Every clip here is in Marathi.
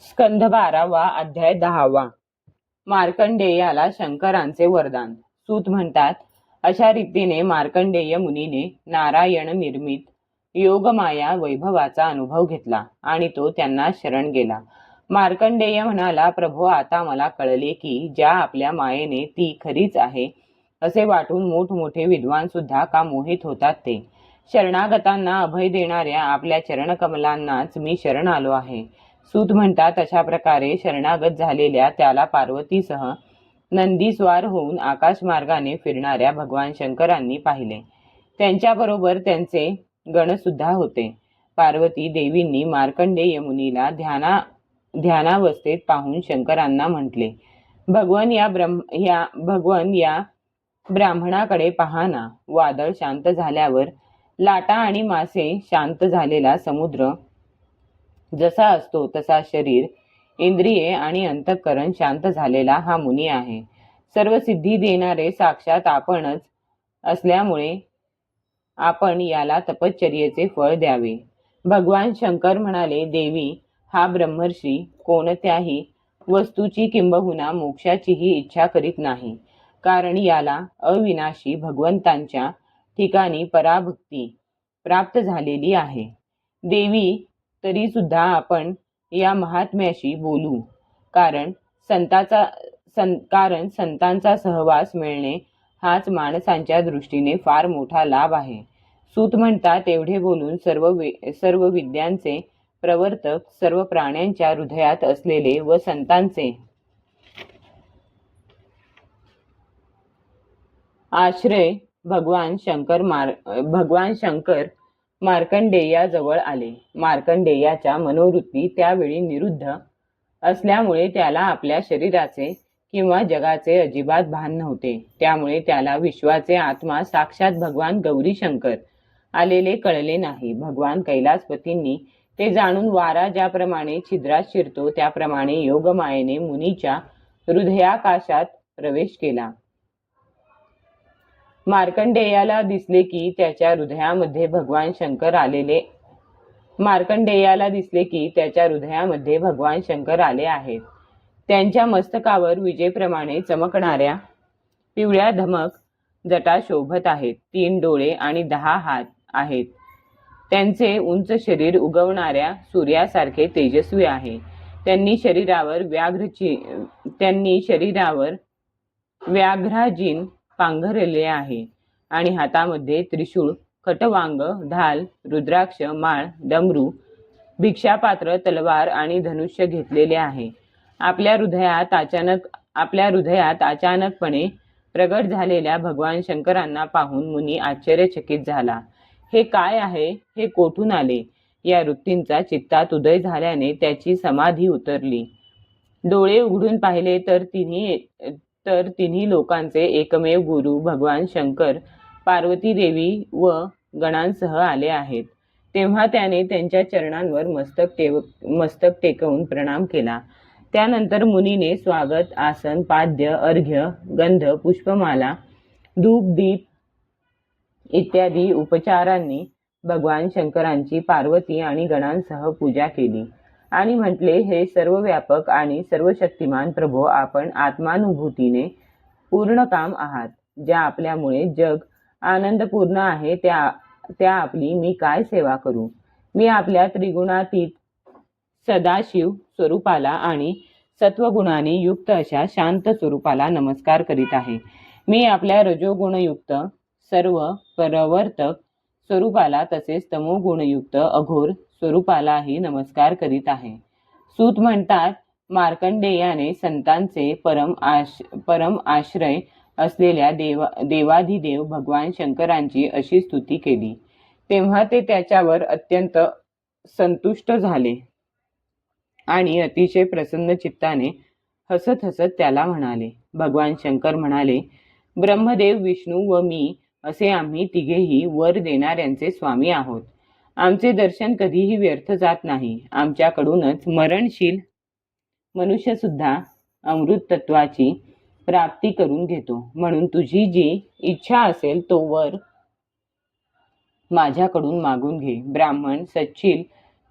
स्कंध 12 अध्याय 10. मार्कंडेयाला शंकरांचे वरदान. सूत म्हणतात, अशा रीतीने मार्कंडेय मुनीने नारायण निर्मित योगमाया वैभवाचा अनुभव घेतला आणि तो त्यांना शरण गेला. मार्कंडेय म्हणाला, प्रभो, आता मला कळले की ज्या आपल्या मायेने ती खरीच आहे असे वाटून मोठमोठे विद्वान सुद्धा का मोहित होतात ते. शरणागतांना अभय देणाऱ्या आपल्या चरणकमलांनाच मी शरण आलो आहे. सूत म्हणतात, अशा प्रकारे शरणागत झालेल्या त्याला पार्वतीसह नंदीस्वार होऊन आकाशमार्गाने फिरणाऱ्या भगवान शंकरांनी पाहिले. त्यांच्याबरोबर त्यांचे गणसुद्धा होते. पार्वती देवींनी मार्कंडेय मुनीला ध्यानावस्थेत पाहून शंकरांना म्हटले, भगवन या ब्राह्मणाकडे पहा ना. वादळ शांत झाल्यावर लाटा आणि मासे शांत झालेला समुद्र जसा असतो तसा शरीर, इंद्रिये आणि अंतःकरण शांत झालेला हा मुनी आहे. सर्व सिद्धी देणारे साक्षात आपणच असल्यामुळे आपण याला तपश्चर्येचे फळ द्यावे. भगवान शंकर म्हणाले, देवी, हा ब्रह्मर्षी कोणत्याही वस्तूची किंबहुना मोक्षाचीही इच्छा करीत नाही, कारण याला अविनाशी भगवंतांच्या ठिकाणी पराभक्ती प्राप्त झालेली आहे. देवी, तरी सुद्धा आपण या महात्म्याशी बोलू, कारण संतांचा सहवास मिळणे हाच माणसांच्या दृष्टीने फार मोठा लाभ आहे. सूत म्हणतात, एवढे बोलून सर्व विद्यांचे प्रवर्तक, सर्व प्राण्यांच्या हृदयात असलेले व संतांचे आश्रय भगवान शंकर मार्कंडेयाजवळ आले. मार्कंडेयाच्या मनोवृत्ती त्यावेळी निरुद्ध असल्यामुळे त्याला आपल्या शरीराचे किंवा जगाचे अजिबात भान नव्हते. त्यामुळे त्याला विश्वाचे आत्मा साक्षात भगवान गौरी शंकर आलेले कळले नाही. भगवान कैलासपतींनी ते जाणून वारा ज्याप्रमाणे छिद्रात शिरतो त्याप्रमाणे योगमायेने मुनीच्या हृदयाकाशात प्रवेश केला. मार्कंडेयाला दिसले की त्याच्या हृदयामध्ये भगवान शंकर आले आहेत. त्यांच्या मस्तकावर विजेप्रमाणे चमकणाऱ्या पिवळ्या धमक जटा शोभत आहेत. 3 डोळे आणि 10 हात आहेत. त्यांचे उंच शरीर उगवणाऱ्या सूर्यासारखे तेजस्वी आहे. त्यांनी शरीरावर व्याघ्राजीन पांघरले आहे आणि हातामध्ये त्रिशूळ, खटवांग, ढाल, रुद्राक्ष, माळ, डमरू, भिक्षापात्र, तलवार आणि धनुष्य घेतलेले आहे. आपल्या हृदयात अचानकपणे प्रगट झालेल्या भगवान शंकरांना पाहून मुनी आश्चर्यचकित झाला. हे काय आहे? हे कोठून आले? या वृत्तींचा चित्तात उदय झाल्याने त्याची समाधी उतरली. डोळे उघडून पाहिले तर तिन्ही लोकांचे एकमेव गुरु भगवान शंकर पार्वती देवी व गणांसह आले आहेत. तेव्हा त्याने त्यांच्या चरणांवर मस्तक टेकवून प्रणाम केला. त्यानंतर मुनीने स्वागत, आसन, पाद्य, अर्घ्य, गंध, पुष्पमाला, धूप, दीप इत्यादी उपचारांनी भगवान शंकरांची पार्वती आणि गणांसह पूजा केली आणि म्हटले, हे सर्व व्यापक आणि सर्वशक्तिमान प्रभो, आपण आत्मानुभूतीने पूर्ण काम आहात. ज्या आपल्यामुळे जग आनंदपूर्ण आहे त्या आपली मी काय सेवा करू? मी आपल्या त्रिगुणातीत सदाशिव स्वरूपाला आणि सत्वगुणाने युक्त अशा शांत स्वरूपाला नमस्कार करीत आहे. मी आपल्या रजोगुणयुक्त सर्व प्रवर्तक स्वरूपाला तसेच तमोगुणयुक्त अघोर स्वरूपालाही नमस्कार करीत आहे. सूत म्हणतात, मार्कंडेयाने संतांचे परम आश्रय असलेल्या देवाधिदेव भगवान शंकरांची अशी स्तुती केली. तेव्हा ते त्याच्यावर अत्यंत संतुष्ट झाले आणि अतिशय प्रसन्न चित्ताने हसत हसत त्याला म्हणाले. भगवान शंकर म्हणाले, ब्रह्मदेव, विष्णू व मी असे आम्ही तिघेही वर देणाऱ्यांचे स्वामी आहोत. आमचे दर्शन कधीही व्यर्थ जात नाही. आमच्याकडूनच मरणशील मनुष्य सुद्धा अमृत तत्वाची प्राप्ती करून घेतो. म्हणून तुझी जी इच्छा असेल तो वर माझ्याकडून मागून घे. ब्राह्मण, सच्चिल,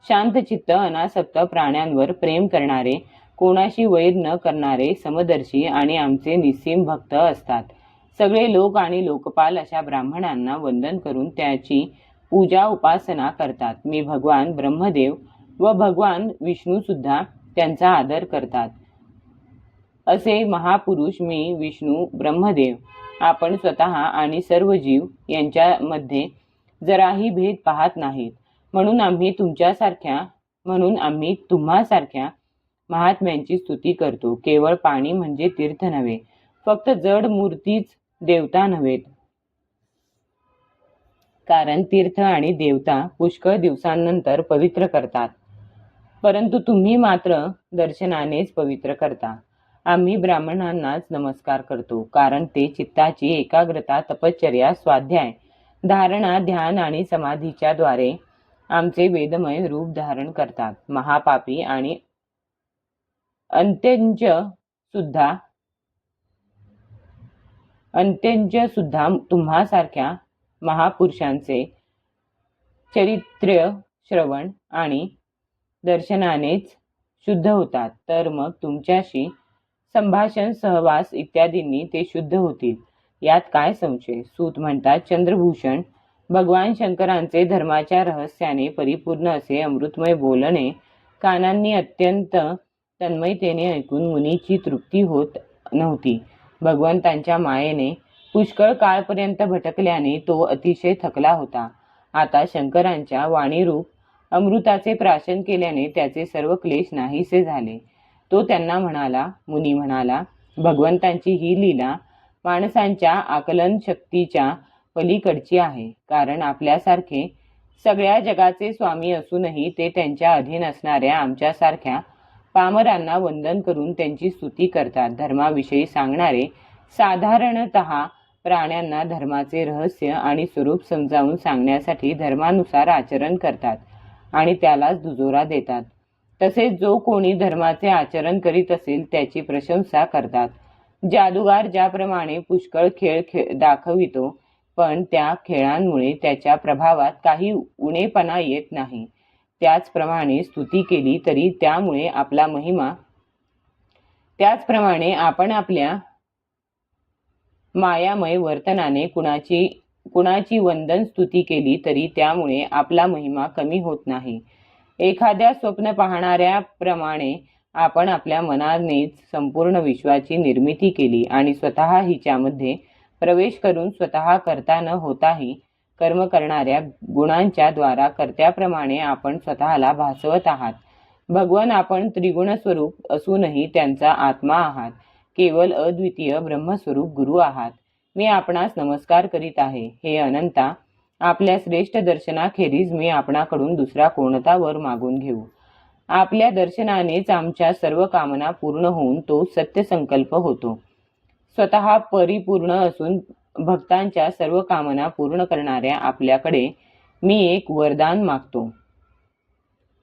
शांतचित्त अनासक्त प्राण्यांवर प्रेम करणारे, कोणाशी वैर न करणारे, समदर्शी आणि आमचे निस्सीम भक्त असतात. सगळे लोक आणि लोकपाल अशा ब्राह्मणांना वंदन करून त्याची पूजा उपासना करतात. मी भगवान ब्रह्मदेव व भगवान विष्णू सुद्धा त्यांचा आदर करतात. असे महापुरुष मी विष्णू ब्रह्मदेव आपण स्वतः आणि सर्व जीव यांच्यामध्ये जराही भेद पाहत नाहीत. म्हणून आम्ही तुम्हासारख्या महात्म्यांची स्तुती करतो. केवळ पाणी म्हणजे तीर्थ नव्हे, फक्त जड मूर्तीच देवता नव्हेत. कारण तीर्थ आणि देवता पुष्कळ दिवसांनंतर पवित्र करतात, परंतु तुम्ही मात्र दर्शनानेच पवित्र करता. आम्ही ब्राह्मणांनाच नमस्कार करतो, कारण ते चित्ताची एकाग्रता, तपश्चर्या, स्वाध्याय, धारणा, ध्यान आणि समाधीच्या द्वारे आमचे वेदमय रूप धारण करतात. महापापी आणि अंत्यज सुद्धा तुम्हासारख्या महापुरुषांचे चरित्र श्रवण आणि दर्शनानेच शुद्ध होतात. तर मग तुमच्याशी संभाषण, सहवास इत्यादींनी ते शुद्ध होतील, यात काय संशय? सूत म्हणतात, चंद्रभूषण, भगवान शंकरांचे धर्माच्या रहस्याने परिपूर्ण असे अमृतमय बोलणे कानांनी अत्यंत तन्मयतेने ऐकून मुनीची तृप्ती होत नव्हती. भगवंतांच्या मायेने पुष्कळ काळपर्यंत भटकल्याने तो अतिशय थकला होता. आता शंकरांच्या वाणीरूप अमृताचे प्राशन केल्याने त्याचे सर्व क्लेश नाहीसे झाले. तो त्यांना म्हणाला, मुनी म्हणाला, भगवंतांची ही लीला माणसांच्या आकलन शक्तीच्या पलीकडची आहे. कारण आपल्यासारखे सगळ्या जगाचे स्वामी असूनही ते त्यांच्या अधीन असणाऱ्या आमच्यासारख्या पामरांना वंदन करून त्यांची स्तुती करतात. धर्माविषयी सांगणारे साधारणतः प्राण्यांना धर्माचे रहस्य आणि स्वरूप समजावून सांगण्यासाठी धर्मानुसार आचरण करतात आणि त्यालाच दुजोरा देतात. तसेच जो कोणी धर्माचे आचरण करीत असेल त्याची प्रशंसा करतात. जादूगार ज्याप्रमाणे पुष्कळ खेळ दाखवितो, पण त्या खेळांमुळे त्याच्या प्रभावात काही उणेपणा येत नाही, त्याचप्रमाणे स्तुती केली तरी त्यामुळे आपला महिमा, त्याचप्रमाणे आपण आपल्या मायामय वर्तनाने कुणाची वंदन स्तुती केली तरी त्यामुळे आपला महिमा कमी होत नाही. एखाद्या स्वप्न पाहणाऱ्याप्रमाणे आपण आपल्या मनानेच संपूर्ण विश्वाची निर्मिती केली आणि स्वतः हिच्यामध्ये प्रवेश करून स्वतः करता न होताही कर्म करणाऱ्या गुणांच्या द्वारा कर्त्याप्रमाणे आपण स्वतःला भासवत आहात. भगवान, आपण त्रिगुण स्वरूप असूनही त्यांचा आत्मा आहात. केवळ अद्वितीय ब्रह्मस्वरूप गुरु आहात. मी आपणास नमस्कार करीत आहे. हे अनंता, आपल्या श्रेष्ठ दर्शनाखेरीज मी आपणाकडून दुसरा कोणता वर मागून घेऊ? आपल्या दर्शनानेच आमच्या सर्व कामना पूर्ण होऊन तो सत्य संकल्प होतो. स्वतः परिपूर्ण असून भक्तांच्या सर्व कामना पूर्ण करणाऱ्या आपल्याकडे मी एक वरदान मागतो.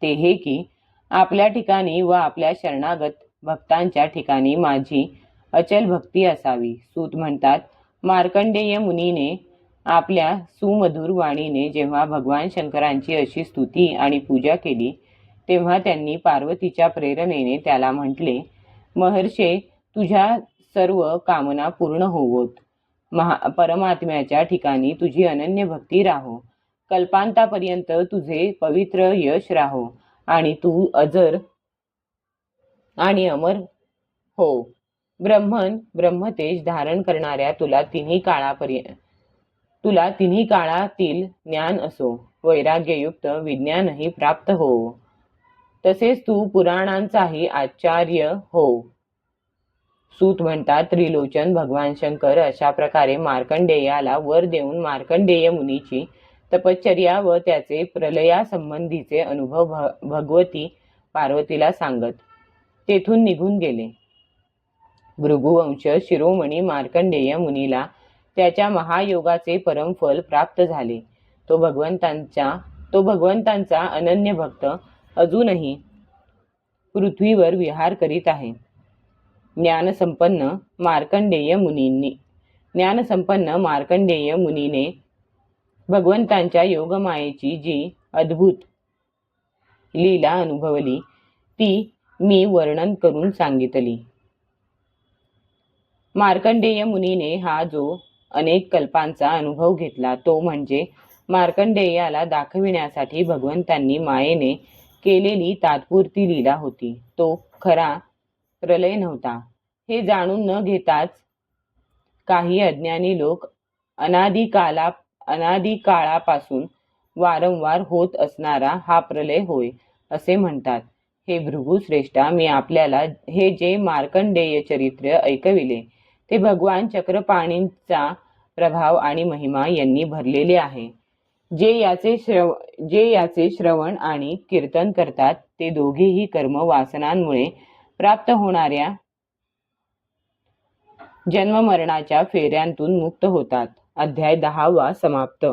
ते हे की आपल्या ठिकाणी व आपल्या शरणागत भक्तांच्या ठिकाणी माझी अचल भक्ती असावी. सूत म्हणतात, मार्कंडेय मुनीने आपल्या सुमधुर वाणीने जेव्हा भगवान शंकरांची अशी स्तुती आणि पूजा केली, तेव्हा त्यांनी पार्वतीच्या प्रेरणेने त्याला म्हटले, महर्षे, तुझ्या सर्व कामना पूर्ण होवोत. परमात्म्याच्या ठिकाणी तुझी अनन्य भक्ती राहो. कल्पांतापर्यंत तुझे पवित्र यश राहो आणि तू अजर आणि अमर हो. ब्रह्मतेज धारण करणाऱ्या तुला तिन्ही काळातील ज्ञान असो, वैराग्ययुक्त विज्ञानही प्राप्त हो. तसेच तू पुराणांचाही आचार्य हो. सूत म्हणतात, त्रिलोचन भगवान शंकर अशा प्रकारे मार्कंडेयाला वर देऊन मार्कंडेय मुनीची तपश्चर्या व त्याचे प्रलयासंबंधीचे अनुभव भगवती पार्वतीला सांगत तेथून निघून गेले. भृगुवंश शिरोमणी मार्कंडेय मुनीला त्याच्या महायोगाचे परमफल प्राप्त झाले. तो भगवंतांचा अनन्य भक्त अजूनही पृथ्वीवर विहार करीत आहे. ज्ञानसंपन्न मार्कंडेय मुनीने भगवंतांच्या योगमायेची जी अद्भुत लीला अनुभवली ती मी वर्णन करून सांगितली. मार्कंडेय मुनीने हा जो अनेक कल्पांचा अनुभव घेतला तो म्हणजे मार्कंडेयाला दाखविण्यासाठी भगवंतांनी मायेने केलेली तात्पुरती लीला होती. तो खरा प्रलय नव्हता. हे जाणून न घेताच काही अज्ञानी लोक अनादिकाळापासून वारंवार होत असणारा हा प्रलय होय असे म्हणतात. हे भृगुश्रेष्ठा, मी आपल्याला हे जे मार्कंडेय चरित्र ऐकविले ते भगवान चक्रपाणींचा प्रभाव आणि महिमा यांनी भरलेले आहे. जे याचे श्रवण आणि कीर्तन करतात ते दोघेही कर्म वासनांमुळे प्राप्त होणाऱ्या जन्ममरणाच्या फेऱ्यांतून मुक्त होतात. अध्याय 10 समाप्त.